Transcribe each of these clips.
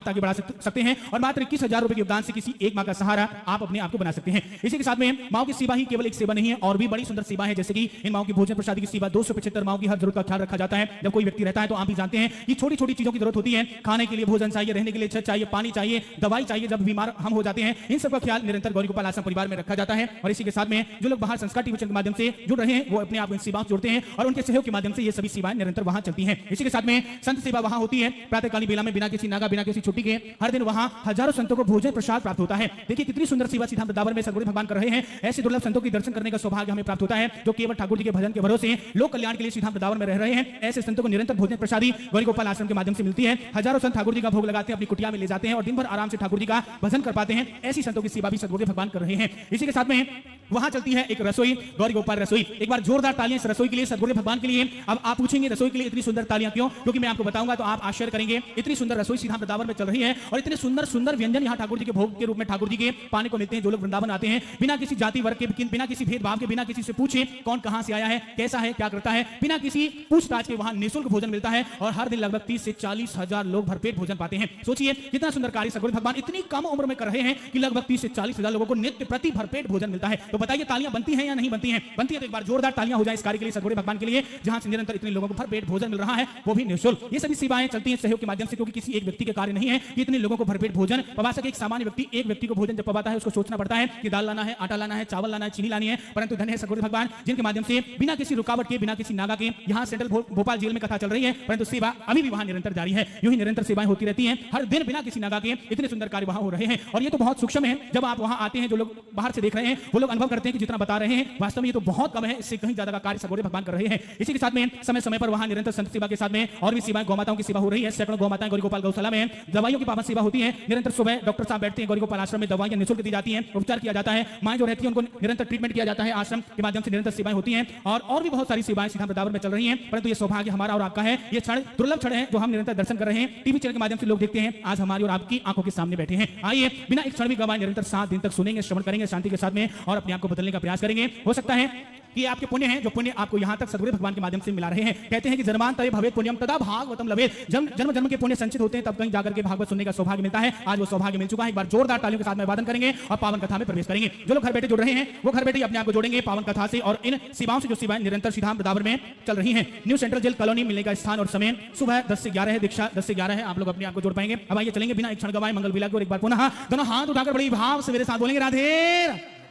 आगे बढ़ा सकते हैं और मात्र 21,000 रुपए के योगदान से किसी एक माँ का सहारा आप अपने आप को बना सकते हैं। इसी के साथ में माओ की सेवा ही केवल एक सेवा नहीं है, और भी बड़ी सुंदर सेवा है, जैसे कि इन माओ की भोजन प्रसादी की सेवा। 275 माओ की हर जरूरत का ख्याल रखा जाता है। जब कोई व्यक्ति रहता है तो आप भी जानते हैं कि छोटी छोटी चीजों की जरूरत होती है। खाने के लिए भोजन चाहिए, रहने के लिए छत चाहिए, पानी चाहिए, दवाई चाहिए। जब बीमार हम हो जाते हैं, इन सबका ख्याल निरंतर गौरी गोपाल आश्रम परिवार में रखा जाता है। और इसी के साथ में जो लोग बाहर संस्कार टीवी चैनल के माध्यम से जुड़ रहे हैं, वो अपने आप इन सेवाओं से जुड़ते हैं और उनके सहयोग के माध्यम से ये सभी सेवाएं निरंतर वहां चलती हैं। इसी के साथ में संत सेवा वहां होती है। प्रातःकालीन बेला में बिना किसी नागा, बिना किसी छुट्टी के हर दिन वहां हजारों संतों को भोजन प्रसाद प्राप्त होता है। देखिए कितनी सुंदर सेवा सीधा वृंदावन में सद्गुरु भगवान कर रहे हैं। ऐसे दुर्लभ संतों के दर्शन करने का सौभाग्य हमें प्राप्त होता है, जो केवल ठाकुर जी के भजन के भरोसे लोक कल्याण के लिए सीधा वृंदावन में रह रहे हैं। ऐसे संतों को निरंतर भोजन प्रसादी गौरी गोपाल आश्रम के माध्यम से मिलती है। हजारों संत ठाकुर जी का भोग लगाते हैं, अपनी कुटिया में ले जाते हैं और दिन भर आराम से ठाकुर जी का भजन कर पाते हैं। ऐसी संतों की सेवा भी सद्गुरु भगवान कर रहे हैं। इसी के साथ में वहां चलती है एक रसोई, गौरी गोपाल रसोई। एक बार जोरदार तालियां इस रसोई के लिए, सद्गुरु भगवान के लिए। अब आप पूछेंगे रसोई के लिए इतनी सुंदर तालियां क्यों? क्योंकि मैं आपको बताऊंगा तो आप आश्चर्य करेंगे। इतनी सुंदर रसोई सीधा वृंदावन में चल रही है और इतने सुंदर सुंदर व्यंजन यहाँ ठाकुर जी के भोग के रूप में ठाकुर जी के पाने को मिलते हैं। जो लोग वृंदावन आते हैं बिना किसी जाति वर्ग के, बिना किसी भेदभाव के, बिना किसी से पूछे कौन कहां से आया है, कैसा है, क्या करता है, बिना किसी पूछताछ के वहां निःशुल्क भोजन मिलता है और हर दिन लगभग 30 से 40 हजार लोग भरपेट भोजन पाते हैं। सोचिए कितना सुंदर कार्य सद्गुरु भगवान इतनी कम उम्र में कर रहे हैं कि लगभग 30 से 40 हजार लोगों को नित्य प्रति भरपेट भोजन मिलता है। तो बताइए तालियां बनती हैं या नहीं बनती हैं? बनती है तो एक बार जोरदार तालियां हो जाए इस कार्य के लिए, सद्गुरु भगवान के लिए, जहां से निरंतर इतने लोगों को भरपेट भोजन मिल रहा है, वो भी निःशुल्क। ये सभी सेवाएं चलती हैं सहयोग के माध्यम से, क्योंकि किसी एक व्यक्ति के कार्य नहीं है कि इतने लोगों को भरपेट भोजन पवा सके। एक सामान्य व्यक्ति एक व्यक्ति को भोजन जब पवाता है, उसको सोचना पड़ता है कि दाल लाना है, आटा लाना है, चावल लाना है, चीनी लानी है। परंतु धन्य है सद्गुरु भगवान जिनके माध्यम से बिना किसी रुकावट के, बिना किसी नागा के यहाँ सेंट्रल भोपाल जेल में कथा चल रही है, परंतु सेवा अभी भी वहां निरंतर जारी है। यूं ही निरंतर सेवाएं होती रहती हैं हर दिन बिना किसी नागा के। इतने सुंदर कार्य वहां हो रहे हैं और ये तो बहुत सूक्ष्म है। जब आप वहां आते हैं, जो लोग बाहर से देख रहे हैं वो लोग अनुभव करते हैं कि जितना बता रहे हैं वास्तव में ये तो बहुत कम है, इससे कहीं ज्यादा का कार्य सद्गुरु भगवान कर रहे हैं। इसी के साथ में समय समय पर वहां निरंतर संत सेवा के साथ में और भी सेवाएं, गौमाताओं की सेवा हो रही है। सैकड़ों गौमाताएं गौरी गोपाल गौशाला में दवाइयों की पावन सेवा होती है। निरंतर सुबह डॉक्टर साहब बैठते हैं, गौरी गोपाल आश्रम में दवाइयां निःशुल्क दी जाती हैं, उपचार किया जाता है। माएं जो रहती हैं उनको निरंतर ट्रीटमेंट किया जाता है। आश्रम के माध्यम से निरंतर सेवाएं होती हैं और भी बहुत सारी सेवाएं सीधा वृंदावन में चल रही हैं। परंतु ये सौभाग्य हमारा और आपका है, ये क्षण दुर्लभ क्षण है जो हम निरंतर दर्शन कर रहे हैं। टीवी चैनल के माध्यम से लोग देखते हैं, आज हमारी और आपकी आंखों के सामने बैठे हैं। आइए बिना एक क्षण भी गवाए निरंतर 7 दिन तक सुनेंगे, श्रवण करेंगे शांति के साथ में और अपने आप को बदलने का प्रयास करेंगे। हो सकता है कि आपके पुण्य हैं, जो पुण्य आपको यहां तक सद्गुरु भगवान के माध्यम से मिला रहे हैं। कहते हैं कि जन्मांतरे भवेत् पुण्यम तदा भागवतम लभेत्। जन्म जन्म के पुण्य संचित होते हैं, तब कहीं जाकर के भागवत सुनने का सौभाग्य मिलता है। आज वो सौभाग्य मिल चुका है। एक बार जोरदार तालियों के साथ में वादन करेंगे और पावन कथा में प्रवेश करेंगे। जो लोग घर बैठे जुड़ रहे हैं वो घर बैठे अपने आप को जोड़ेंगे पावन कथा से और इन सेवाओं से, जो सेवाएं निरंतर सीधा वृंदावन में चल रही हैं। न्यू सेंट्रल जेल कॉलोनी मिलने का स्थान और समय सुबह 10 से 11 है, दीक्षा 10 से 11 है। आप लोग अपने आप को जोड़ पाएंगे। अब आइए चलेंगे बिना एक क्षण गवाए मंगल विला को एक बार पुनः दोनों हाथ उठाकर बड़ी भाव से मेरे साथ बोलेंगे राधे।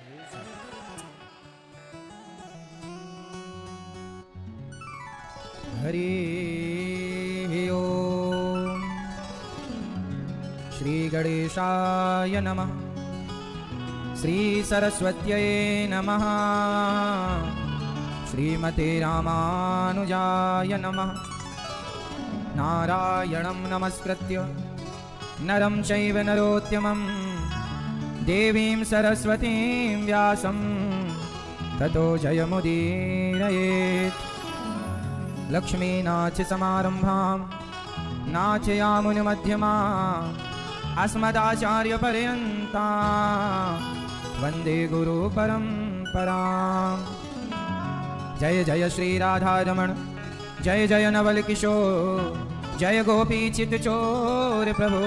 हरि ओम। श्री गणेशाय नमः। श्री सरस्वत्यै नमः। श्रीमते रामानुजाय नमः। नारायणं नमस्कृत्य नरं चैव नरोत्तमं देवीं सरस्वतीं व्यासं ततो जयमुदीरयेत्। लक्ष्मीनाथ समारंभां नाथयामुनिमध्यमाम् अस्मदाचार्यपर्यन्तां वन्दे गुरुपरम्पराम्। जय जय श्री राधारमण, जय जय नवल किशोर, जय गोपी चित चोर प्रभु,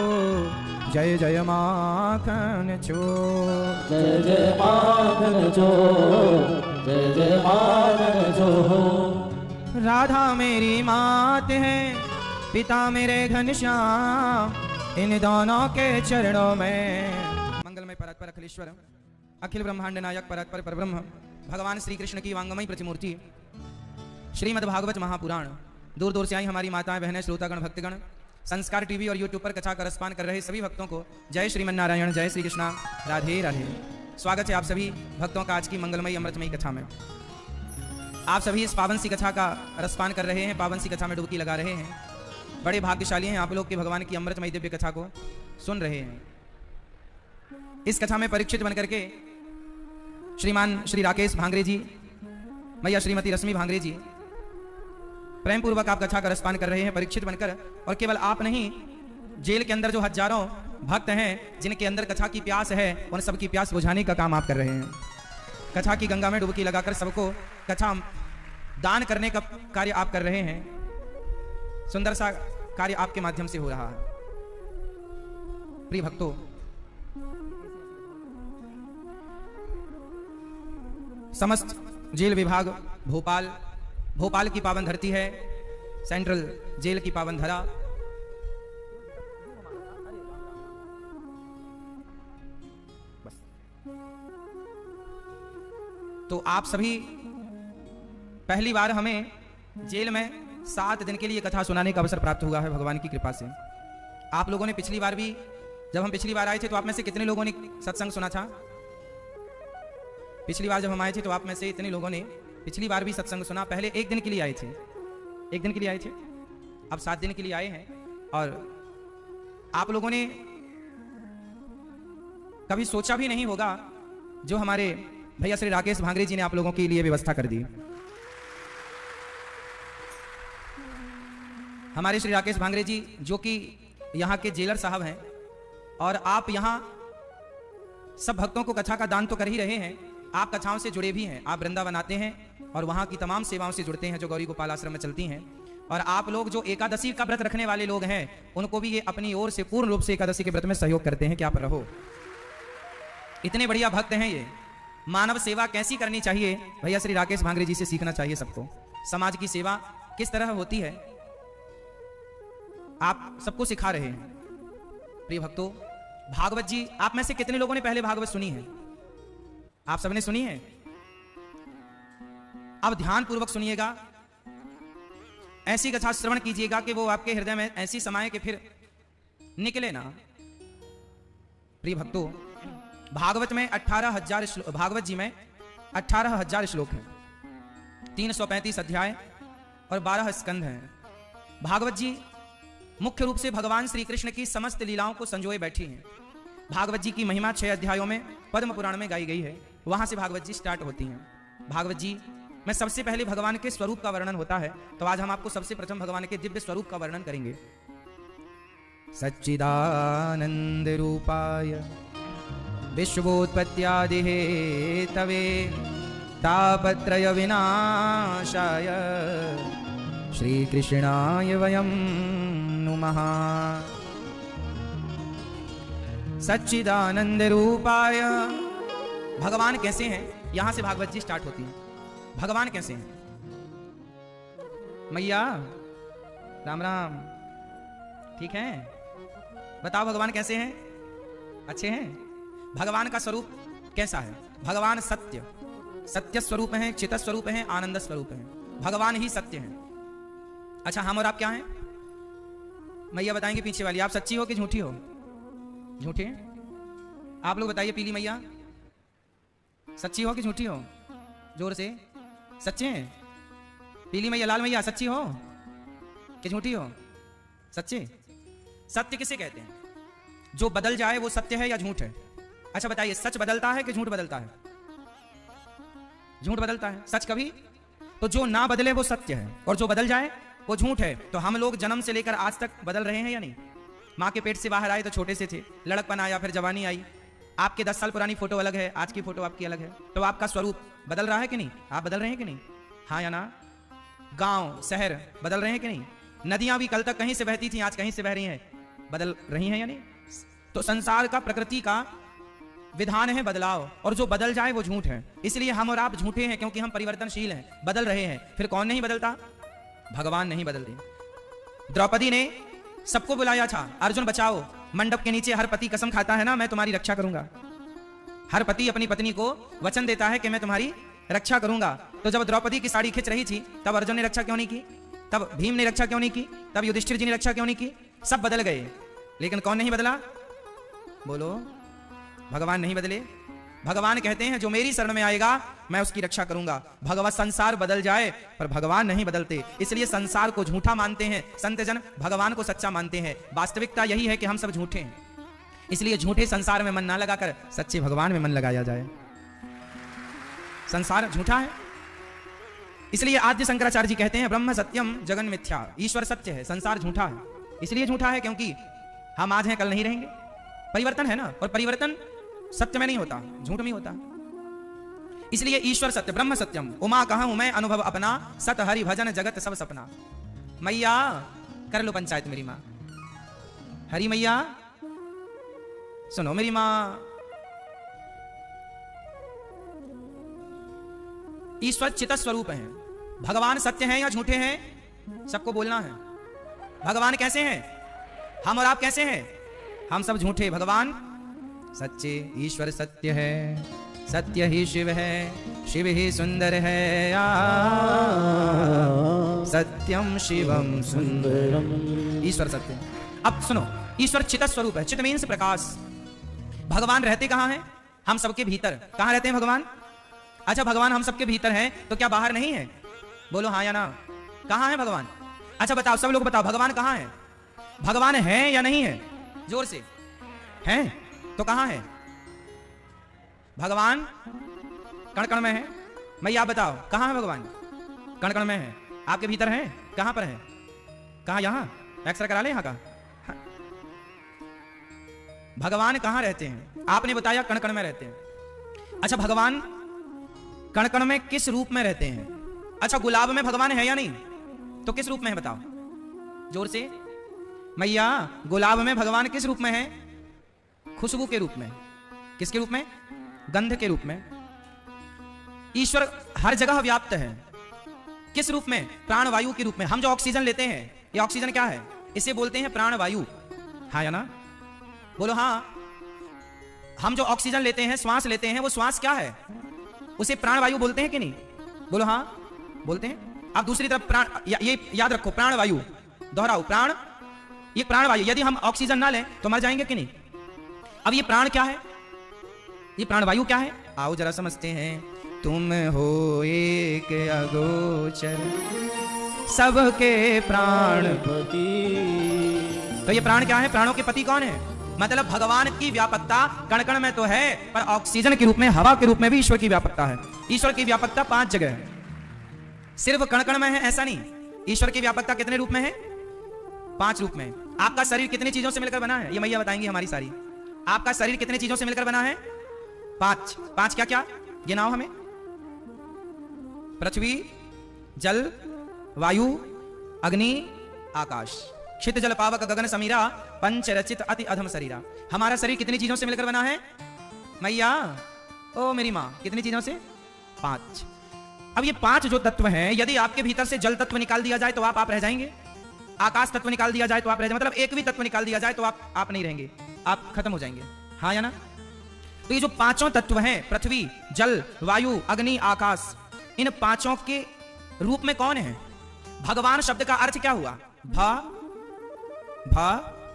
जय जय माखन चोर, जय जय माखन चोर, जय जय माखन चोर। राधा मेरी मात है, पिता मेरे घनश्याम, इन दोनों के चरणों में। मंगलमय परात्पर अखिलेश्वर अखिल ब्रह्मांड नायक परात्पर परब्रह्म भगवान श्री कृष्ण की वांगमयी प्रतिमूर्ति श्रीमद् भागवत महापुराण। दूर दूर से आई हमारी माताएं, बहनें, श्रोतागण, भक्तगण, संस्कार टीवी और यूट्यूब पर कथा का रसपान कर रहे सभी भक्तों को जय श्रीमन्नारायण, जय श्री कृष्णा, राधे राधे। स्वागत है आप सभी भक्तों का आज की मंगलमयी अमृतमयी कथा में। आप सभी इस पावन सी कथा का रसपान कर रहे हैं, पावन सी कथा में डुबकी लगा रहे हैं। बड़े भाग्यशाली हैं आप लोग कि भगवान की अमृतमयी दिव्य कथा को सुन रहे हैं। इस कथा में परीक्षित बनकर के श्रीमान श्री राकेश भांगरे जी, मैया श्रीमती रश्मि भांगरे जी प्रेम पूर्वक आप कथा का रसपान कर रहे हैं परीक्षित बनकर। और केवल आप नहीं, जेल के अंदर जो हजारों भक्त हैं जिनके अंदर कथा की प्यास है, उन सबकी प्यास बुझाने का काम आप कर रहे हैं। कथा की गंगा में डुबकी लगाकर सबको कथा दान करने का कार्य आप कर रहे हैं। सुंदर सा कार्य आपके माध्यम से हो रहा है। प्रिय भक्तों, समस्त जेल विभाग भोपाल की पावन धरती है, सेंट्रल जेल की पावन धरा, तो आप सभी पहली बार हमें जेल में 7 दिन के लिए कथा सुनाने का अवसर प्राप्त हुआ है भगवान की कृपा से। आप लोगों ने पिछली बार भी, जब हम पिछली बार आए थे तो आप में से कितने लोगों ने सत्संग सुना था? पिछली बार जब हम आए थे तो आप में से इतने लोगों ने पिछली बार भी सत्संग सुना। पहले 1 दिन के लिए आए थे, 1 दिन के लिए आए थे, अब 7 दिन के लिए आए हैं। और आप लोगों ने कभी सोचा भी नहीं होगा जो हमारे भैया श्री राकेश भांगरे जी ने आप लोगों के लिए व्यवस्था कर दी। हमारे श्री राकेश भांगरे जी जो कि यहाँ के जेलर साहब हैं, और आप यहाँ सब भक्तों को कथा का दान तो कर ही रहे हैं, आप कथाओं से जुड़े भी हैं। आप वृंदावन आते हैं और वहाँ की तमाम सेवाओं से जुड़ते हैं जो गौरी गोपाल आश्रम में चलती हैं। और आप लोग जो एकादशी का व्रत रखने वाले लोग हैं, उनको भी ये अपनी ओर से पूर्ण रूप से एकादशी के व्रत में सहयोग करते हैं कि आप रहो। इतने बढ़िया भक्त हैं ये। मानव सेवा कैसी करनी चाहिए, भैया श्री राकेश भांगरे जी से सीखना चाहिए सबको। समाज की सेवा किस तरह होती है, आप सबको सिखा रहे हैं। प्रिय भक्तों, भागवत जी, आप में से कितने लोगों ने पहले भागवत सुनी है? आप सबने सुनी है? अब ध्यान पूर्वक सुनिएगा, ऐसी कथा श्रवण कीजिएगा कि वो आपके हृदय में ऐसी समाये कि फिर निकले ना। प्रिय भक्तों, भागवत में 18,000 श्लोक, भागवत जी में 18,000 श्लोक हैं, 335 अध्याय और 12 स्कंध हैं। भागवत जी मुख्य रूप से भगवान श्री कृष्ण की समस्त लीलाओं को संजोए बैठी हैं। भागवत जी की महिमा 6 अध्यायों में पद्म पुराण में गाई गई है, वहां से भागवत जी स्टार्ट होती हैं। भागवत जी में सबसे पहले भगवान के स्वरूप का वर्णन होता है, तो आज हम आपको सबसे प्रथम भगवान के दिव्य स्वरूप का वर्णन करेंगे। सच्चिदानंद रूपाय विश्वोत्पत्त्यादि हेतवे तापत्रय विनाशाय श्री कृष्णाय वयं नुमः। सच्चिदानंद रूपाय, भगवान कैसे हैं, यहां से भागवत जी स्टार्ट होती है। भगवान कैसे हैं? मैया राम राम, ठीक है? बताओ भगवान कैसे हैं? अच्छे हैं? भगवान का स्वरूप कैसा है? भगवान सत्य स्वरूप हैं, चित स्वरूप हैं, आनंद स्वरूप हैं। भगवान ही सत्य हैं। अच्छा, हम और आप क्या हैं? मैया बताएंगे पीछे वाली, आप सच्ची हो कि झूठी हो? झूठे? आप लोग बताइए, पीली मैया सच्ची हो कि झूठी हो? जोर से। सच्चे हैं? पीली मैया, लाल मैया, सच्ची हो कि झूठी हो? सच्चे। सत्य किसे कहते हैं? जो बदल जाए वो सत्य है या झूठ है? अच्छा बताइए, सच बदलता है कि झूठ बदलता है? झूठ बदलता है। सच कभी? तो जो ना बदले वो सत्य है, और जो बदल जाए वो झूठ है। तो हम लोग जन्म से लेकर आज तक बदल रहे हैं या नहीं? माँ के पेट से बाहर आए तो छोटे से थे, लड़कपन आया, फिर जवानी आई। आपके 10 साल पुरानी फोटो अलग है, आज की फोटो आपकी अलग है, तो आपका स्वरूप बदल रहा है कि नहीं? आप बदल रहे हैं कि नहीं? हाँ या ना? गांव शहर बदल रहे हैं कि नहीं? नदियां भी कल तक कहीं से बहती थी, आज कहीं से बह रही हैं, बदल रही हैं या नहीं? तो संसार का, प्रकृति का विधान है बदलाव, और जो बदल जाए वो झूठ है। इसलिए हम और आप झूठे हैं, क्योंकि हम परिवर्तनशील हैं, बदल रहे हैं। फिर कौन नहीं बदलता? भगवान नहीं बदलते। द्रौपदी ने सबको बुलाया था, अर्जुन बचाओ। मंडप के नीचे हर पति कसम खाता है ना, मैं तुम्हारी रक्षा करूंगा। हर पति अपनी पत्नी को वचन देता है कि मैं तुम्हारी रक्षा करूंगा। तो जब द्रौपदी की साड़ी खिंच रही थी, तब अर्जुन ने रक्षा क्यों नहीं की? तब भीम ने रक्षा क्यों नहीं की? तब युधिष्ठिर जी ने रक्षा क्यों नहीं की? सब बदल गए, लेकिन कौन नहीं बदला? बोलो। भगवान नहीं बदले। भगवान कहते हैं जो मेरी शरण में आएगा मैं उसकी रक्षा करूंगा। भगवान, संसार बदल जाए पर भगवान नहीं बदलते, इसलिए संसार को झूठा मानते हैं संत जन, भगवान को सच्चा मानते हैं। वास्तविकता यही है कि हम सब झूठे हैं, इसलिए झूठे संसार में मन ना लगाकर सच्चे भगवान में मन लगाया जाए। संसार झूठा है, इसलिए आद्य शंकराचार्य जी कहते हैं ब्रह्म सत्यम जगन मिथ्या। ईश्वर सत्य है, संसार झूठा है। इसलिए झूठा है क्योंकि हम आज हैं कल नहीं रहेंगे। परिवर्तन है ना, और परिवर्तन सत्य में नहीं होता, झूठ में होता। इसलिए ईश्वर सत्य, ब्रह्म सत्यम। उमा कहूं मैं अनुभव अपना, सत हरि भजन जगत सब सपना। मैया कर लो पंचायत मेरी माँ। हरि मैया सुनो मेरी मां, ईश्वर चित स्वरूप है। भगवान सत्य हैं या झूठे हैं, सबको बोलना है। भगवान कैसे हैं? हम और आप कैसे हैं? हम सब झूठे, भगवान सच्चे। ईश्वर सत्य है, सत्य ही शिव है, शिव ही सुंदर है। सत्यम शिवम सुंदरम। ईश्वर सत्य। अब सुनो, ईश्वर चित स्वरूप है। चित मीन्स प्रकाश। भगवान रहते कहां हैं? हम सबके भीतर। कहां रहते हैं भगवान? अच्छा, भगवान हम सबके भीतर हैं, तो क्या बाहर नहीं है? बोलो हाँ या ना। कहां है भगवान? अच्छा बताओ, सब लोग बताओ, भगवान कहां है? भगवान है या नहीं है? जोर से। है तो कहां है? भगवान कण कण में है। मैं आप बताओ, कहां है भगवान? कण कण में है। आपके भीतर है? कहां पर है? कहां? यहां एक्सरे करा ले यहां का। भगवान कहां रहते हैं? आपने बताया कण कण में रहते हैं। अच्छा, भगवान कण कण में किस रूप में रहते हैं? अच्छा, गुलाब में भगवान है या नहीं? तो किस रूप में है बताओ जोर से। मैया, गुलाब में भगवान किस रूप में है? खुशबू के रूप में। किसके रूप में? गंध के रूप में। ईश्वर हर जगह व्याप्त है। किस रूप में? प्राणवायु के रूप में। हम जो ऑक्सीजन लेते हैं, ये ऑक्सीजन क्या है? इसे बोलते हैं प्राणवायु। हाँ या ना? बोलो हाँ। हम जो ऑक्सीजन लेते हैं, श्वास लेते हैं, वो श्वास क्या है? उसे प्राणवायु बोलते हैं कि नहीं? बोलो हाँ, बोलते हैं। अब दूसरी तरफ प्राण, ये याद रखो, प्राणवायु दोहराओ, प्राण, ये प्राणवायु। यदि हम ऑक्सीजन ना लें तो मर जाएंगे कि नहीं? अब ये प्राण क्या है? ये प्राणवायु क्या है? आओ जरा समझते हैं। तुम हो एक अगोचर सबके प्राणपति। तो ये प्राण क्या है? प्राणों के पति कौन है? मतलब भगवान की व्यापकता कण कण में तो है, पर ऑक्सीजन के रूप में, हवा के रूप में भी ईश्वर की व्यापकता है। ईश्वर की व्यापकता 5 जगह है, सिर्फ कण कण में है ऐसा नहीं। ईश्वर की व्यापकता कितने रूप में है? 5 रूप में। आपका शरीर कितनी चीजों से मिलकर बना है? ये मैया बताएंगी हमारी सारी। आपका शरीर कितनी चीजों से मिलकर बना है? 5। 5 क्या क्या? गिनाओ हमें। पृथ्वी, जल, वायु, अग्नि, आकाश। क्षित जल पावक गगन समीरा, पंच रचित अति अधम शरीरा। हमारा शरीर कितनी चीजों से मिलकर बना है? मैया, ओ मेरी मां, कितनी चीजों से? 5। अब ये 5 जो तत्व हैं, यदि आपके भीतर से जल तत्व निकाल दिया जाए तो आप रह जाएंगे। आकाश तत्व निकाल दिया जाए तो आप रह जाएंगे। मतलब एक भी तत्व निकाल दिया जाए तो आप नहीं रहेंगे, आप खत्म हो जाएंगे। हाँ या ना? तो ये जो 5 तत्व हैं, पृथ्वी, जल, वायु, अग्नि, आकाश, इन 5 के रूप में कौन है? भगवान शब्द का अर्थ क्या हुआ? भ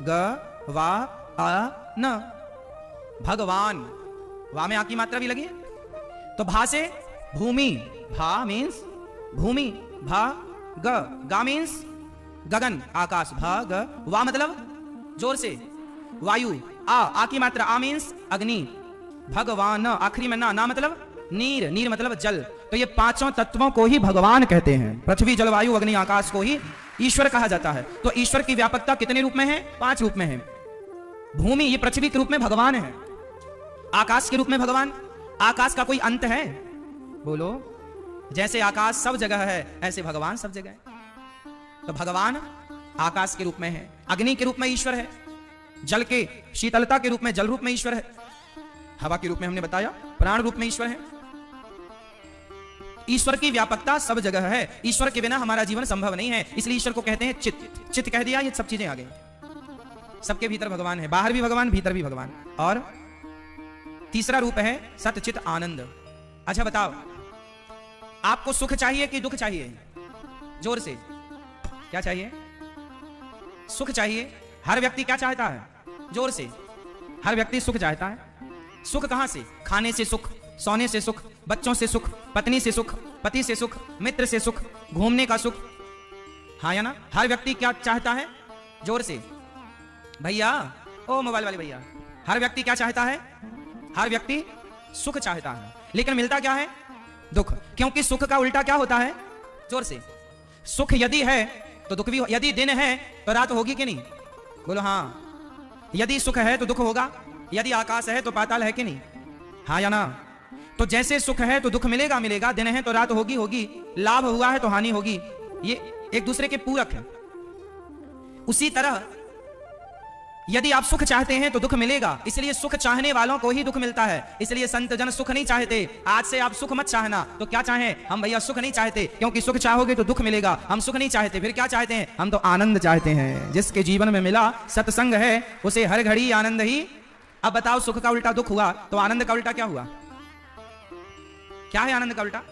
ग वा आ न। भगवान, वा में आ की मात्रा भी लगी है, तो भा से भूमि। भा मीन्स भूमि, भा ग, गा मीन्स गगन, आकाश। भा ग, वा मतलब जोर से वायु। आ की मात्रा, आ मीन्स अग्नि। भगवान, आखिरी में ना मतलब नीर, नीर मतलब जल। तो ये 5 तत्वों को ही भगवान कहते हैं। पृथ्वी, जल, वायु, अग्नि, आकाश को ही ईश्वर कहा जाता है। तो ईश्वर की व्यापकता कितने रूप में है? 5 रूप में है। भूमि, ये पृथ्वी के रूप में भगवान है। आकाश के रूप में भगवान। आकाश का कोई अंत है? बोलो। जैसे आकाश सब जगह है, ऐसे भगवान सब जगह है। तो भगवान आकाश के रूप में है। अग्नि के रूप में ईश्वर है। जल के शीतलता के रूप में जल रूप में ईश्वर है। हवा के रूप में हमने बताया प्राण रूप में ईश्वर है। ईश्वर की व्यापकता सब जगह है। ईश्वर के बिना हमारा जीवन संभव नहीं है। इसलिए ईश्वर को कहते हैं चित। चित कह दिया, ये सब चीजें आ गई। सबके भीतर भगवान है, बाहर भी भगवान, भीतर भी भगवान। और तीसरा रूप है सत चित आनंद। अच्छा बताओ, आपको सुख चाहिए कि दुख चाहिए? जोर से। क्या चाहिए? सुख चाहिए। हर व्यक्ति क्या चाहता है? जोर से। हर व्यक्ति सुख चाहता है। सुख कहां से? खाने से सुख, सोने से सुख, बच्चों से सुख, पत्नी से सुख, पति से सुख, मित्र से सुख, घूमने का सुख। हाँ या ना? हर व्यक्ति क्या चाहता है? जोर से भैया, ओ मोबाइल वाले भैया। हर व्यक्ति क्या चाहता है? हर व्यक्ति सुख चाहता है। लेकिन मिलता क्या है? दुख। क्योंकि सुख का उल्टा क्या होता है? जोर से। सुख यदि है तो दुख भी। यदि दिन है तो रात होगी कि नहीं? बोलो हाँ। यदि सुख है तो दुख होगा। यदि आकाश है तो पाताल है कि नहीं? हाँ या ना? तो जैसे सुख है तो दुख मिलेगा मिलेगा, दिन है तो रात होगी होगी, लाभ हुआ है तो हानि होगी। ये एक दूसरे के पूरक है। उसी तरह यदि आप सुख चाहते हैं तो दुख मिलेगा, इसलिए सुख चाहने वालों को ही दुख मिलता है। इसलिए संत जन सुख नहीं चाहते। आज से आप सुख मत चाहना। तो क्या चाहें हम? भैया सुख नहीं चाहते, क्योंकि सुख चाहोगे तो दुख मिलेगा। हम सुख नहीं चाहते, फिर क्या चाहते हैं? हम तो आनंद चाहते हैं। जिसके जीवन में मिला सत्संग है उसे हर घड़ी आनंद ही। अब बताओ, सुख का उल्टा दुख हुआ तो आनंद का उल्टा क्या हुआ? क्या है आनंद का उल्टा?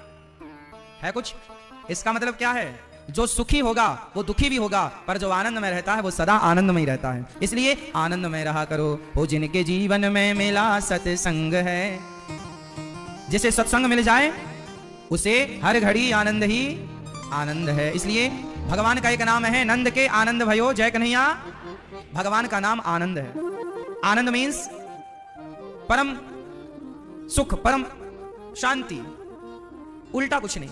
है कुछ? इसका मतलब क्या है? जो सुखी होगा वो दुखी भी होगा, पर जो आनंद में रहता है वो सदा आनंद में ही रहता है। इसलिए आनंद में रहा करो। हो जिनके जीवन में मिला सत्संग है, जिसे सत्संग मिल जाए उसे हर घड़ी आनंद ही आनंद है। इसलिए भगवान का एक नाम है नंद के आनंद भयो जय कन्हैया। भगवान का नाम आनंद है। आनंद मीन्स परम सुख, परम शांति, उल्टा कुछ नहीं।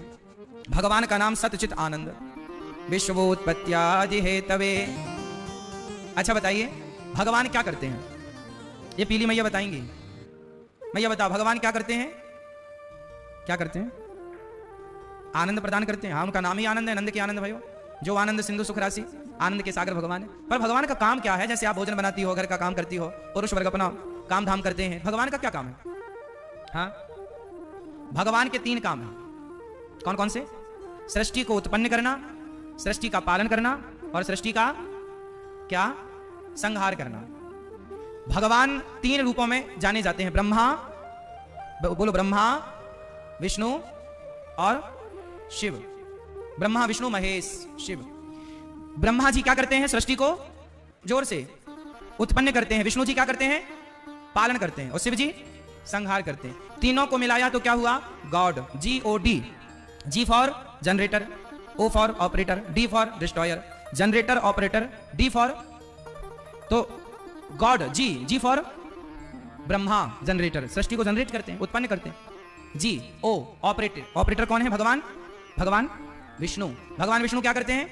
भगवान का नाम सतचित आनंद। विश्वोत्पत्त्यादि हेतवे। अच्छा बताइए, भगवान क्या करते हैं? ये पीली मैया बताएंगी। मैया बताओ, भगवान क्या करते हैं? क्या करते हैं? आनंद प्रदान करते हैं। हाँ, उनका नाम ही आनंद है, नंद के आनंद भयो। जो आनंद सिंधु सुख राशि, आनंद के सागर भगवान है। पर भगवान का काम क्या है? जैसे आप भोजन बनाती हो, घर का काम करती हो, पुरुष वर्ग अपना काम धाम करते हैं, भगवान का क्या काम है? हाँ, भगवान के 3 काम हैं। कौन कौन से? सृष्टि को उत्पन्न करना, सृष्टि का पालन करना, और सृष्टि का क्या? संहार करना। भगवान 3 रूपों में जाने जाते हैं। ब्रह्मा, बोलो, ब्रह्मा, विष्णु और शिव। ब्रह्मा, विष्णु, महेश, शिव। ब्रह्मा जी क्या करते हैं? सृष्टि को जोर से उत्पन्न करते हैं। विष्णु जी क्या करते हैं? पालन करते हैं। और शिव जी संहार करते हैं। तीनों को मिलाया तो क्या हुआ? God. GOD। G for generator, O for operator, D for destroyer. Generator, operator, D for तो God. G for Brahma, generator, सृष्टि को जनरेट करते हैं, उत्पन्न करते हैं। G O operator. ऑपरेटर कौन है? भगवान। भगवान विष्णु। भगवान विष्णु क्या करते हैं?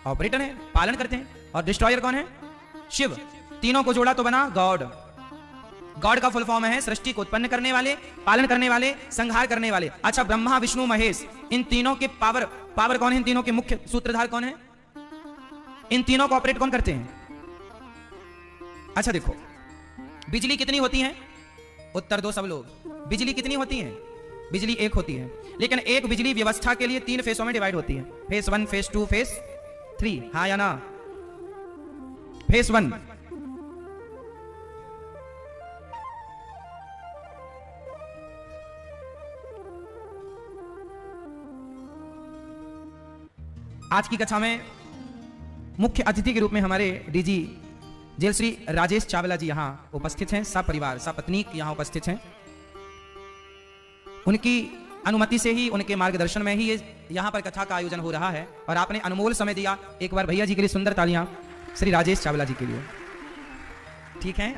ऑपरेटर है, पालन करते हैं। और डिस्ट्रॉयर कौन है? शिव। तीनों को जोड़ा तो बना गॉड। गॉड का फुल फॉर्म है सृष्टि को उत्पन्न करने वाले, पालन करने वाले, संहार करने वाले। अच्छा, ब्रह्मा, विष्णु, महेश, इन तीनों के पावर कौन है? इन तीनों के मुख्य सूत्रधार कौन है? इन तीनों को ऑपरेट कौन करते हैं? अच्छा देखो, बिजली कितनी होती है? उत्तर दो सब लोग। बिजली कितनी होती है? बिजली 1 होती है, लेकिन एक बिजली व्यवस्था के लिए 3 फेसों में डिवाइड होती है। Face 1, face 2, face 3। हाँ या ना? फेस 1 आज की कक्षा में मुख्य अतिथि के रूप में हमारे डीजी जेल श्री राजेश चावला जी यहाँ उपस्थित हैं। सपरिवार, सपत्नीक यहाँ उपस्थित हैं। उनकी अनुमति से ही, उनके मार्गदर्शन में ही ये यहाँ पर कथा का आयोजन हो रहा है। और आपने अनमोल समय दिया। एक बार भैया जी के लिए सुंदर तालियां श्री राजेश चावला जी के लिए। ठीक है,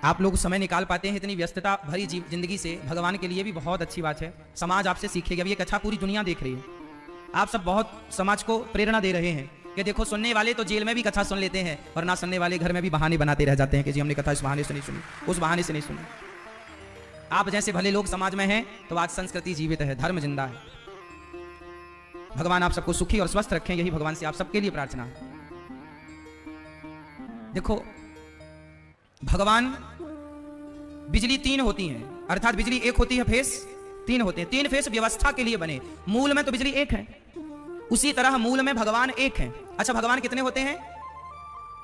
आप लोग समय निकाल पाते हैं इतनी व्यस्तता भरी जिंदगी से, भगवान के लिए भी बहुत अच्छी बात है। समाज आपसे सीखेगा। अब ये कथा पूरी दुनिया देख रही है। आप सब बहुत समाज को प्रेरणा दे रहे हैं कि देखो, सुनने वाले तो जेल में भी कथा सुन लेते हैं, और ना सुनने वाले घर में भी बहाने बनाते रह जाते हैं कि जी हमने कथा इस बहाने से नहीं सुनी, उस बहाने से नहीं सुनी। आप जैसे भले लोग समाज में हैं तो आज संस्कृति जीवित है, धर्म जिंदा है। भगवान आप सबको सुखी और स्वस्थ रखें, यही भगवान से आप सबके लिए प्रार्थना है। देखो, भगवान, बिजली 3 होती है, अर्थात बिजली 1 होती है, फेस 3 होते हैं। 3 फेस व्यवस्था के लिए बने। मूल में तो बिजली 1 है, उसी तरह मूल में भगवान 1 है। अच्छा, भगवान कितने होते हैं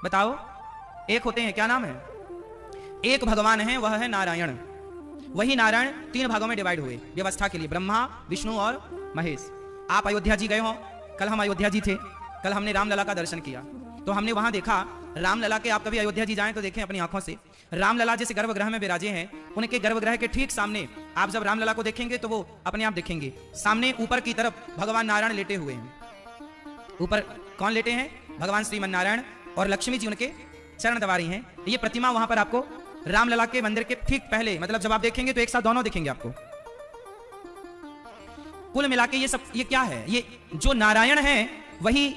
बताओ? 1 होते हैं। क्या नाम है? एक भगवान है, वह है नारायण। वही नारायण 3 भागों में डिवाइड हुए व्यवस्था के लिए, ब्रह्मा, विष्णु और महेश। आप अयोध्या जी गए हो, कल हम अयोध्या जी थे। कल हमने रामलला का दर्शन किया, तो हमने वहां देखा रामलला के, आप कभी अयोध्या जी जाएं तो देखें अपनी आंखों से, रामलला जिस गर्भगृह में विराजे हैं, उनके गर्भगृह के ठीक सामने आप जब रामलला को देखेंगे तो वो अपने आप देखेंगे, सामने ऊपर की तरफ भगवान नारायण लेटे हुए हैं। ऊपर कौन लेटे हैं? भगवान श्रीमन नारायण, और लक्ष्मी जी उनके चरण दबारी हैं। ये प्रतिमा वहां पर आपको रामलला के मंदिर के ठीक पहले, मतलब जब आप देखेंगे तो एक साथ दोनों दिखेंगे आपको। कुल मिला के ये सब, ये क्या है? ये जो नारायण है वही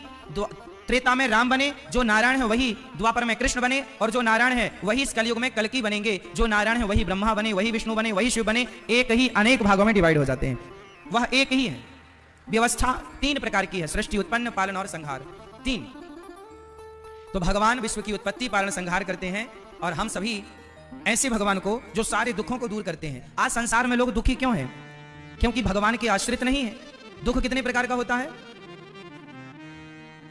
त्रेता में राम बने, जो नारायण है वही द्वापर में कृष्ण बने, और जो नारायण है वही इस कलयुग में कल्कि बनेंगे। जो नारायण है वही ब्रह्मा बने, वही विष्णु बने, वही शिव बने। एक ही अनेक भागों में डिवाइड हो जाते हैं, वह एक ही है। व्यवस्था 3 प्रकार की है, सृष्टि, उत्पन्न, पालन और संहार। 3। तो भगवान विश्व की उत्पत्ति पालन संहार करते हैं और हम सभी ऐसे भगवान को जो सारे दुखों को दूर करते हैं। आज संसार में लोग दुखी क्यों हैं? क्योंकि भगवान के आश्रित नहीं है। दुख कितने प्रकार का होता है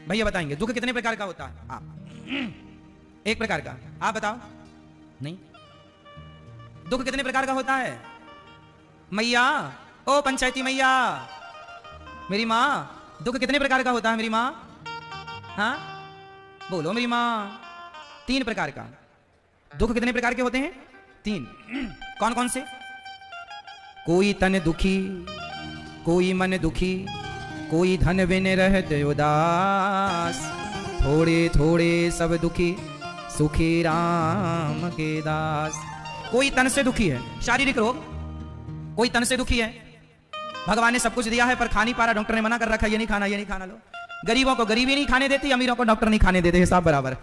भैया बताएंगे? दुख कितने प्रकार का होता है? आप एक प्रकार का, आप बताओ। नहीं, दुख कितने प्रकार का होता है? मैया, ओ पंचायती मैया, मेरी माँ, दुख कितने प्रकार का होता है मेरी माँ? हाँ बोलो मेरी माँ। 3 प्रकार का। दुख कितने प्रकार के होते हैं? 3। कौन कौन से? कोई तन दुखी, कोई मन दुखी, कोई धन बिन रहते उदास, थोड़े थोड़े सब दुखी, सुखी राम के दास। कोई तन से दुखी है, शारीरिक रोग, कोई तन से दुखी है, भगवान ने सब कुछ दिया है पर खा नहीं पा रहा, डॉक्टर ने मना कर रखा, ये नहीं खाना, ये नहीं खाना। लो, गरीबों को गरीबी नहीं खाने देती, अमीरों को डॉक्टर नहीं खाने देते, हिसाब बराबर।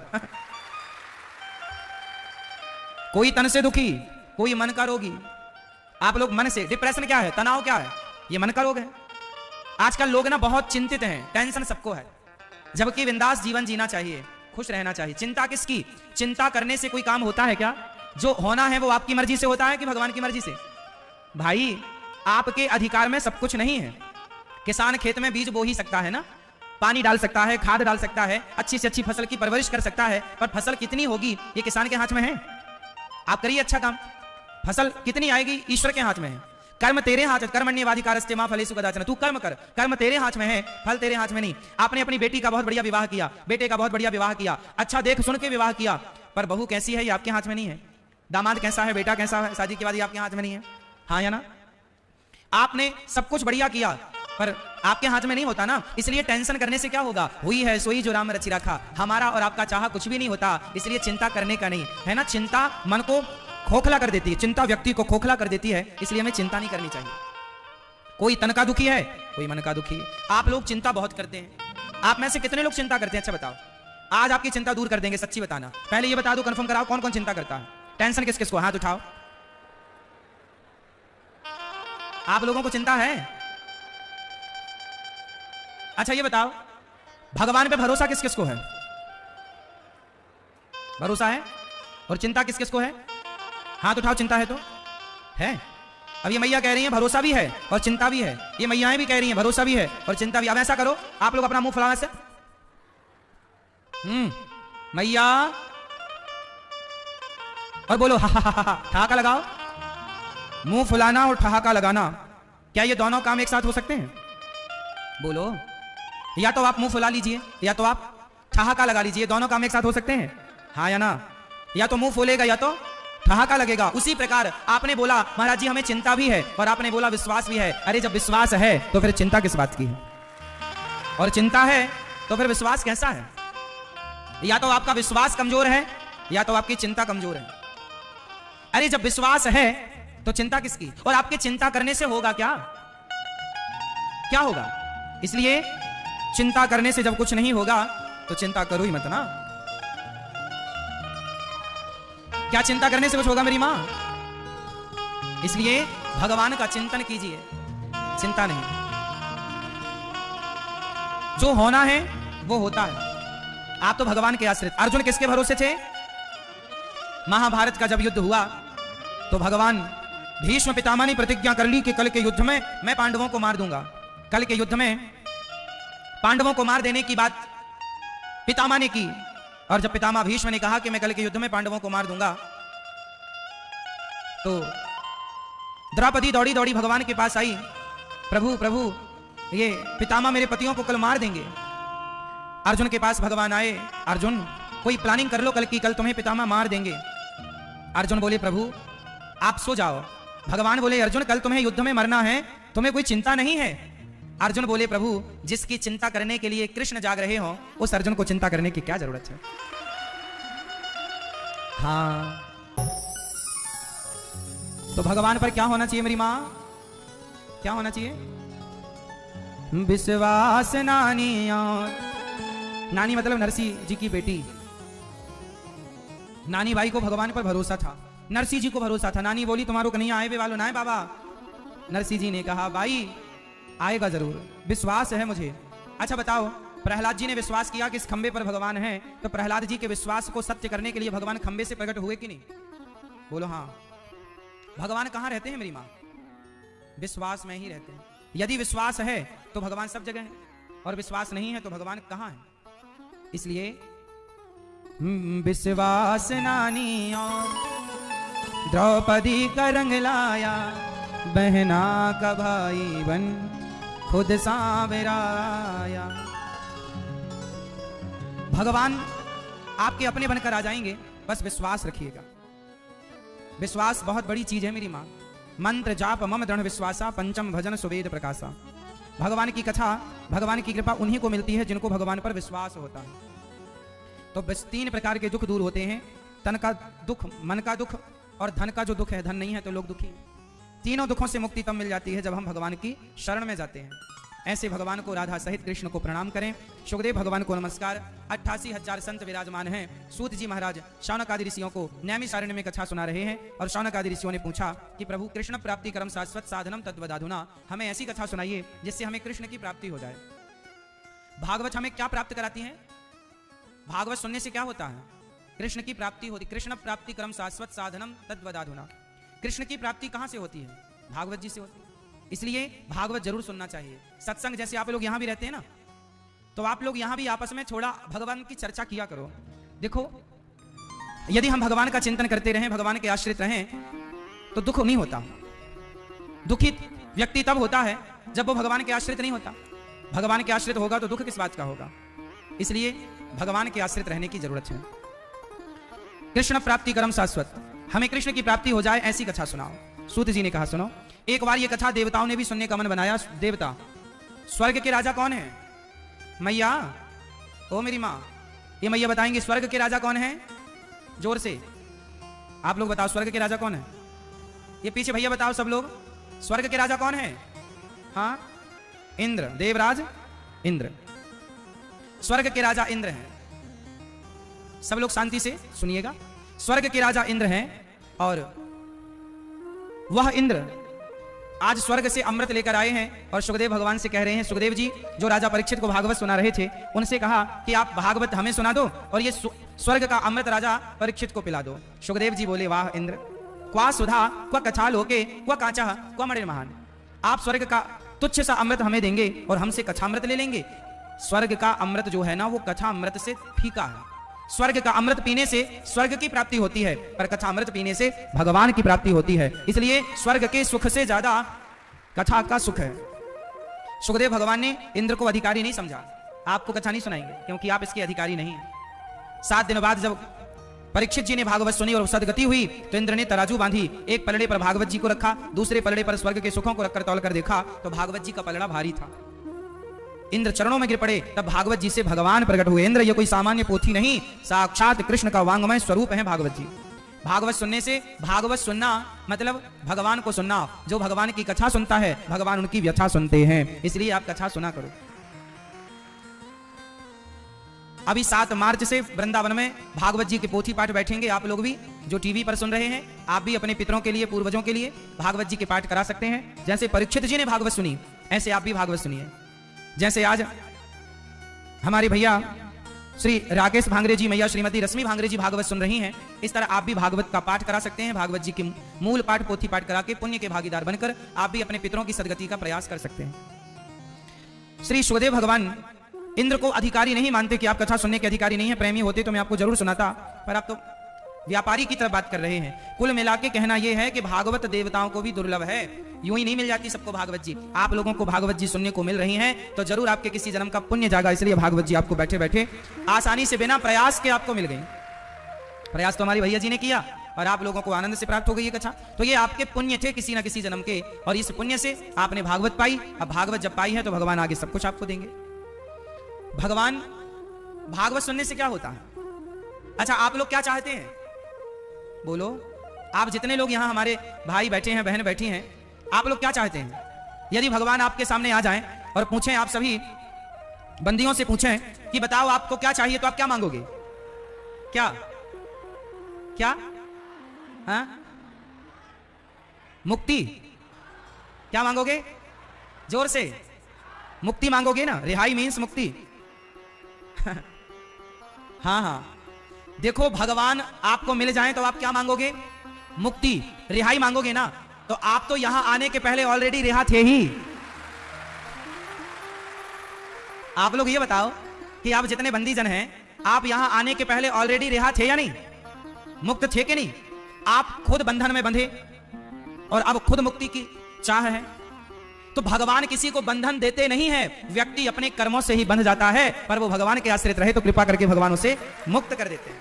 कोई तन से दुखी, कोई मन का रोगी। आप लोग मन से, डिप्रेशन क्या है, तनाव क्या है? ये मन का रोग है। आजकल लोग ना बहुत चिंतित हैं, टेंशन सबको है, जबकि बिंदास जीवन जीना चाहिए, खुश रहना चाहिए। चिंता किसकी? चिंता करने से कोई काम होता है क्या? जो होना है वो आपकी मर्जी से होता है कि भगवान की मर्जी से? भाई, आपके अधिकार में सब कुछ नहीं है। किसान खेत में बीज बो ही सकता है ना, पानी डाल सकता है, खाद डाल सकता है, अच्छी से अच्छी फसल की परवरिश कर सकता है, पर फसल कितनी होगी ये किसान के हाथ में है। आप करिए अच्छा काम, फसल कितनी आएगी ईश्वर के हाथ में है। कर्म तेरे हाथ है, कर्मण्येवाधिकारस्ते मा फलेषु कदाचन। तू कर्म कर, कर्म तेरे हाथ में है, फल तेरे हाथ में नहीं। आपने अपनी बेटी का बहुत बढ़िया विवाह किया, बेटे का बहुत बढ़िया विवाह किया, अच्छा देख सुन के विवाह किया, पर बहू कैसी है ये आपके हाथ में नहीं है। दामाद कैसा है, बेटा कैसा है, शादी के बाद ये आपके हाथ में नहीं है। हाँ या ना? आपने सब कुछ बढ़िया किया पर आपके हाथ में नहीं होता ना, इसलिए टेंशन करने से क्या होगा? हुई है सोई जो राम रचि रखा। हमारा और आपका चाहा कुछ भी नहीं होता, इसलिए चिंता करने का नहीं है ना। चिंता मन को खोखला कर देती है, चिंता व्यक्ति को खोखला कर देती है, इसलिए हमें चिंता नहीं करनी चाहिए। कोई तन का दुखी है, कोई मन का दुखी है। आप लोग चिंता बहुत करते हैं। आप में से कितने लोग चिंता करते हैं? अच्छा बताओ, आज आपकी चिंता दूर कर देंगे, सच्ची बताना। पहले ये बता दो, कंफर्म कराओ, कौन कौन चिंता करता है? टेंशन किस किस को? हाथ उठाओ। आप लोगों को चिंता है? अच्छा ये बताओ, भगवान पे भरोसा किस किस को है? भरोसा है। और चिंता किस किस को है? हाथ उठाओ, चिंता है तो है। अब ये मैया कह रही है भरोसा भी है और चिंता भी है, ये मैयाएं भी कह रही हैं भरोसा भी है और चिंता भी। अब ऐसा करो, आप लोग अपना मुंह फुलाना से, मैया, और बोलो हा हा हा हा, ठहाका लगाओ। मुंह फुलाना और ठहाका लगाना, क्या ये दोनों काम एक साथ हो सकते हैं? बोलो। या तो आप मुंह फुला लीजिए या तो आप ठहाका लगा लीजिए, दोनों काम एक साथ हो सकते हैं? हाँ या ना? या तो मुंह फूलेगा या तो ठहाका लगेगा। उसी प्रकार आपने बोला महाराज जी हमें चिंता भी है और आपने बोला विश्वास भी है। अरे जब विश्वास है तो फिर चिंता किस बात की है? और चिंता है तो फिर विश्वास कैसा है? या तो आपका विश्वास कमजोर है या तो आपकी चिंता कमजोर है। अरे जब विश्वास है तो चिंता किसकी? और आपके चिंता करने से होगा क्या? क्या होगा? इसलिए चिंता करने से जब कुछ नहीं होगा तो चिंता करो ही मत ना। क्या चिंता करने से कुछ होगा मेरी मां? इसलिए भगवान का चिंतन कीजिए, चिंता नहीं। जो होना है वो होता है। आप तो भगवान के आश्रित। अर्जुन किसके भरोसे थे? महाभारत का जब युद्ध हुआ तो भगवान भीष्म पितामह ने प्रतिज्ञा कर ली कि कल के युद्ध में मैं पांडवों को मार दूंगा। कल के युद्ध में पांडवों को मार देने की बात पितामह ने की, और जब पितामह भीष्म ने कहा कि मैं कल के युद्ध में पांडवों को मार दूंगा, तो द्रौपदी दौड़ी दौड़ी भगवान के पास आई, प्रभु प्रभु ये पितामह मेरे पतियों को कल मार देंगे। अर्जुन के पास भगवान आए, अर्जुन कोई प्लानिंग कर लो कल की, कल तुम्हें पितामह मार देंगे। अर्जुन बोले प्रभु आप सो जाओ। भगवान बोले अर्जुन कल तुम्हें युद्ध में मरना है, तुम्हें कोई चिंता नहीं है। अर्जुन बोले प्रभु जिसकी चिंता करने के लिए कृष्ण जाग रहे हो उस अर्जुन को चिंता करने की क्या जरूरत है? हाँ, तो भगवान पर क्या होना चाहिए मेरी मां? क्या होना चाहिए? विश्वास नानी। और नानी मतलब नरसी जी की बेटी। नानी भाई को भगवान पर भरोसा था, नरसी जी को भरोसा था। नानी बोली तुम्हारो कन्हैया आए बे वालो ना है बाबा। नरसी जी ने कहा भाई आएगा जरूर, विश्वास है मुझे। अच्छा बताओ प्रहलाद जी ने विश्वास किया कि इस खंबे पर भगवान है, तो प्रहलाद जी के विश्वास को सत्य करने के लिए भगवान खंबे से प्रकट हुए कि नहीं? बोलो हाँ। भगवान कहां रहते हैं मेरी मां? विश्वास में ही रहते हैं। यदि विश्वास है तो भगवान सब जगह है, और विश्वास नहीं है तो भगवान कहां है? इसलिए विश्वास नानी और द्रौपदी का रंग लाया, बहना का भाई बन खुद सांवराया। भगवान आपके अपने बनकर आ जाएंगे, बस विश्वास रखिएगा। विश्वास बहुत बड़ी चीज है मेरी मां। मंत्र जाप मम दृढ़ विश्वासा, पंचम भजन सुवेद प्रकाशा। भगवान की कथा, भगवान की कृपा उन्हीं को मिलती है जिनको भगवान पर विश्वास होता है। तो बस 3 प्रकार के दुख दूर होते हैं, तन का दुख, मन का दुख, और धन का जो दुख है। धन नहीं है तो लोग दुखी हैं। तीनों दुखों से मुक्ति तब मिल जाती है जब हम भगवान की शरण में जाते हैं। ऐसे भगवान को, राधा सहित कृष्ण को प्रणाम करें। सुखदेव भगवान को नमस्कार। 88,000 संत विराजमान हैं। सूत जी महाराज शौनक आदि ऋषियों को नैमिषारण्य में कथा सुना रहे हैं, और शौनक आदि ऋषियों ने पूछा कि प्रभु कृष्ण प्राप्ति कर्म शाश्वत साधनम तद्वदाधुना, हमें ऐसी कथा सुनाइए जिससे हमें कृष्ण की प्राप्ति हो जाए। भागवत हमें क्या प्राप्त कराती है? भागवत सुनने से क्या होता है? कृष्ण की प्राप्ति होती। कृष्ण प्राप्ति क्रम शाश्वत साधनम तद्वदाधुना। कृष्ण की प्राप्ति कहां से होती है? भागवत जी से होती है। इसलिए भागवत जरूर सुनना चाहिए। सत्संग जैसे आप लोग यहां भी रहते हैं ना, तो आप लोग यहां भी आपस में थोड़ा भगवान की चर्चा किया करो। देखो, यदि हम भगवान का चिंतन करते रहें, भगवान के आश्रित रहें, तो दुख नहीं होता। दुखित व्यक्ति तब होता है जब वो भगवान के आश्रित नहीं होता। भगवान के आश्रित होगा तो दुख किस बात का होगा? इसलिए भगवान के आश्रित रहने की जरूरत है। कृष्ण प्राप्ति कर्म शाश्वत, हमें कृष्ण की प्राप्ति हो जाए ऐसी कथा सुनाओ। सूत जी ने कहा सुनो। एक बार ये कथा देवताओं ने भी सुनने का मन बनाया। देवता, स्वर्ग के राजा कौन है? मैया, ओ मेरी मां, ये मैया बताएंगे स्वर्ग के राजा कौन है? जोर से आप लोग बताओ, स्वर्ग के राजा कौन है? ये पीछे भैया बताओ सब लोग, स्वर्ग के राजा कौन है? हाँ, इंद्र, देवराज इंद्र। स्वर्ग के राजा इंद्र हैं। सब लोग शांति से सुनिएगा। स्वर्ग के राजा इंद्र हैं, और वह इंद्र आज स्वर्ग से अमृत लेकर आए हैं, और सुखदेव भगवान से कह रहे हैं, सुखदेव जी जो राजा परीक्षित को भागवत सुना रहे थे, उनसे कहा कि आप भागवत हमें सुना दो और ये स्वर्ग का अमृत राजा परीक्षित को पिला दो। सुखदेव जी बोले, वाह इंद्र, क्वा सुधा क्वा कछा लोके क्वा कांचा क्वा मणिर्महान। आप स्वर्ग का तुच्छ सा अमृत हमें देंगे और हमसे कछामृत ले लेंगे। स्वर्ग का अमृत जो है ना, वो कथा अमृत से फीका है। स्वर्ग का अमृत पीने से स्वर्ग की प्राप्ति होती है, पर कथा अमृत पीने से भगवान की प्राप्ति होती है। इसलिए स्वर्ग के सुख से ज्यादा कथा का सुख है। सुखदेव भगवान ने इंद्र को अधिकारी नहीं समझा। आपको कथा नहीं सुनाएंगे क्योंकि आप इसके अधिकारी नहीं हैं। 7 दिन बाद जब परीक्षित जी ने भागवत सुनी और सदगति हुई, तो इंद्र ने तराजू बांधी। एक पलड़े पर भागवत जी को रखा, दूसरे पलड़े पर स्वर्ग के सुखों को रखकर तौल कर देखा तो भागवत जी का पलड़ा भारी था। इंद्र चरणों में गिर पड़े। तब भागवत जी से भगवान प्रकट हुए। इंद्र, ये कोई सामान्य पोथी नहीं, साक्षात कृष्ण का वांगमय स्वरूप है भागवत जी। भागवत सुनने से, भागवत सुनना मतलब भगवान को सुनना। जो भगवान की कथा सुनता है, भगवान उनकी व्यथा सुनते हैं। इसलिए आप कथा सुना करो। अभी 7 मार्च से वृंदावन में भागवत जी के पोथी पाठ बैठेंगे। आप लोग भी जो टीवी पर सुन रहे हैं, आप भी अपने पितरों के लिए, पूर्वजों के लिए भागवत जी के पाठ करा सकते हैं। जैसे परीक्षित जी ने भागवत सुनी, ऐसे आप भी भागवत सुनिए। जैसे आज हमारे भैया श्री राकेश भांगरे जी, मैया श्रीमती रश्मि भांगरे जी भागवत सुन रही हैं, इस तरह आप भी भागवत का पाठ करा सकते हैं। भागवत जी के मूल पाठ, पोथी पाठ करा के पुण्य के भागीदार बनकर आप भी अपने पितरों की सदगति का प्रयास कर सकते हैं। श्री सुखदेव भगवान इंद्र को अधिकारी नहीं मानते कि आप कथा सुनने के अधिकारी नहीं है। प्रेमी होते तो मैं आपको जरूर सुनाता, पर आप तो व्यापारी की तरफ बात कर रहे हैं। कुल मिला के कहना यह है कि भागवत देवताओं को भी दुर्लभ है, यूं ही नहीं मिल जाती सबको भागवत जी। आप लोगों को भागवत जी सुनने को मिल रही हैं, तो जरूर आपके किसी जन्म का पुण्य जागा। इसलिए भागवत जी आपको बैठे बैठे आसानी से, बिना प्रयास के आपको मिल गई। प्रयास तो हमारी भैया जी ने किया और आप लोगों को आनंद से प्राप्त हो गई ये कथा। तो ये आपके पुण्य थे किसी ना किसी जन्म के, और इस पुण्य से आपने भागवत पाई। अब भागवत जब पाई है तो भगवान आगे सब कुछ आपको देंगे। भगवान, भागवत सुनने से क्या होता है? अच्छा, आप लोग क्या चाहते हैं? बोलो। आप जितने लोग यहां हमारे भाई बैठे हैं, बहन बैठी हैं, आप लोग क्या चाहते हैं? यदि भगवान आपके सामने आ जाएं और पूछें, आप सभी बंदियों से पूछें कि बताओ आपको क्या चाहिए, तो आप क्या मांगोगे? क्या क्या? हाँ, मुक्ति। क्या मांगोगे? जोर से। मुक्ति मांगोगे ना? रिहाई मीन्स मुक्ति। हाँ हाँ, देखो भगवान आपको मिल जाए तो आप क्या मांगोगे? मुक्ति, रिहाई मांगोगे ना। तो आप तो यहां आने के पहले ऑलरेडी रिहा थे ही। आप लोग ये बताओ कि आप जितने बंदी जन हैं, आप यहां आने के पहले ऑलरेडी रिहा थे या नहीं? मुक्त थे कि नहीं? आप खुद बंधन में बंधे और अब खुद मुक्ति की चाह है। तो भगवान किसी को बंधन देते नहीं है, व्यक्ति अपने कर्मों से ही बंध जाता है। पर वो भगवान के आश्रित रहे तो कृपा करके भगवान उसे मुक्त कर देते हैं।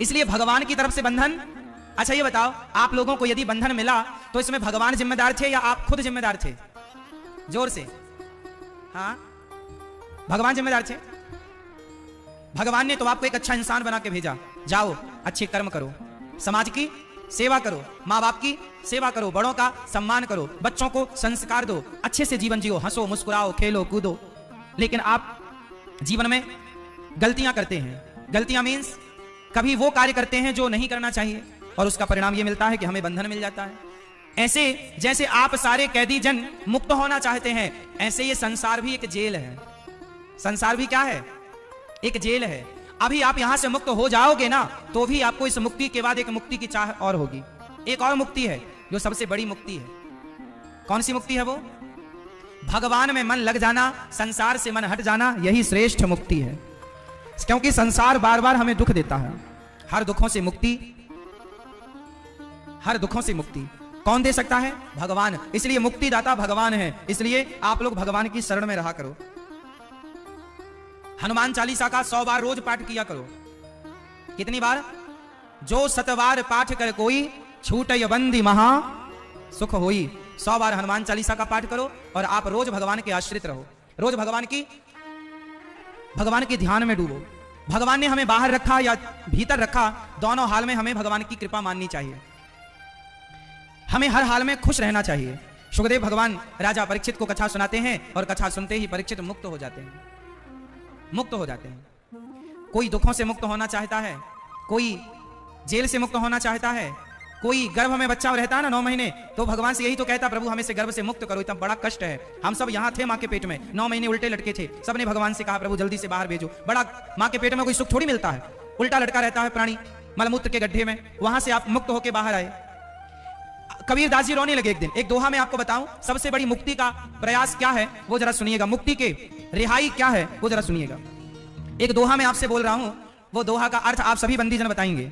इसलिए भगवान की तरफ से बंधन। अच्छा ये बताओ, आप लोगों को यदि बंधन मिला तो इसमें भगवान जिम्मेदार थे या आप खुद जिम्मेदार थे? जोर से। हाँ, भगवान जिम्मेदार थे। भगवान ने तो आपको एक अच्छा इंसान बना के भेजा, जाओ अच्छे कर्म करो, समाज की सेवा करो, माँ बाप की सेवा करो, बड़ों का सम्मान करो, बच्चों को संस्कार दो, अच्छे से जीवन जियो, हंसो मुस्कुराओ, खेलो कूदो। लेकिन आप जीवन में गलतियां करते हैं। गलतियां मीन्स कभी वो कार्य करते हैं जो नहीं करना चाहिए और उसका परिणाम ये मिलता है कि हमें बंधन मिल जाता है। ऐसे जैसे आप सारे कैदी जन मुक्त होना चाहते हैं, ऐसे ये संसार भी एक जेल है। संसार भी क्या है? एक जेल है। अभी आप यहां से मुक्त हो जाओगे ना, तो भी आपको इस मुक्ति के बाद एक मुक्ति की चाह और होगी। एक और मुक्ति है जो सबसे बड़ी मुक्ति है। कौन सी मुक्ति है वो? भगवान में मन लग जाना, संसार से मन हट जाना, यही श्रेष्ठ मुक्ति है। क्योंकि संसार बार बार हमें दुख देता है। हर दुखों से मुक्ति, हर दुखों से मुक्ति कौन दे सकता है? भगवान। इसलिए मुक्तिदाता भगवान है। इसलिए आप लोग भगवान की शरण में रहा करो। हनुमान चालीसा का 100 बार रोज पाठ किया करो। कितनी बार? जो 7 बार पाठ कर कोई, छूटय बंदी महा सुख होई। 100 बार हनुमान चालीसा का पाठ करो और आप रोज भगवान के आश्रित रहो। रोज भगवान के ध्यान में डूबो। भगवान ने हमें बाहर रखा या भीतर रखा, दोनों हाल में हमें भगवान की कृपा माननी चाहिए। हमें हर हाल में खुश रहना चाहिए। सुखदेव भगवान राजा परीक्षित को कथा सुनाते हैं और कथा सुनते ही परीक्षित मुक्त हो जाते हैं। मुक्त हो जाते हैं। कोई दुखों से मुक्त होना चाहता है, कोई जेल से मुक्त होना चाहता है, कोई गर्भ में बच्चा रहता है ना 9 महीने, तो भगवान से यही तो कहता, प्रभु हमें से गर्भ से मुक्त करो, इतना बड़ा कष्ट है। हम सब यहाँ थे माँ के पेट में, 9 महीने उल्टे लटके थे। सबने भगवान से कहा प्रभु जल्दी से बाहर भेजो। बड़ा माँ के पेट में कोई सुख थोड़ी मिलता है, उल्टा लटका रहता है प्राणी मलमूत्र के गड्ढे में। वहां से आप मुक्त होकर बाहर आए। कबीरदास जी रोने लगे एक दिन। एक दोहा में आपको बताऊं, सबसे बड़ी मुक्ति का प्रयास क्या है वो जरा सुनिएगा। मुक्ति के रिहाई क्या है वो जरा सुनिएगा। एक दोहा में आपसे बोल रहा हूं, वो दोहा का अर्थ आप सभी बंदीजन बताएंगे।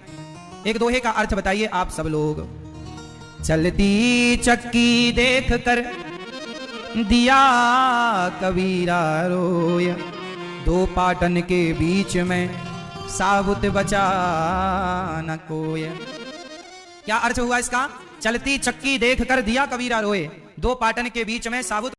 एक दोहे का अर्थ बताइए आप सब लोग। चलती चक्की देख कर दिया कबीरा रोय, 2 पाटन के बीच में साबुत बचा न कोय। क्या अर्थ हुआ इसका? चलती चक्की देख कर दिया कबीरा रोए, 2 पाटन के बीच में साबुत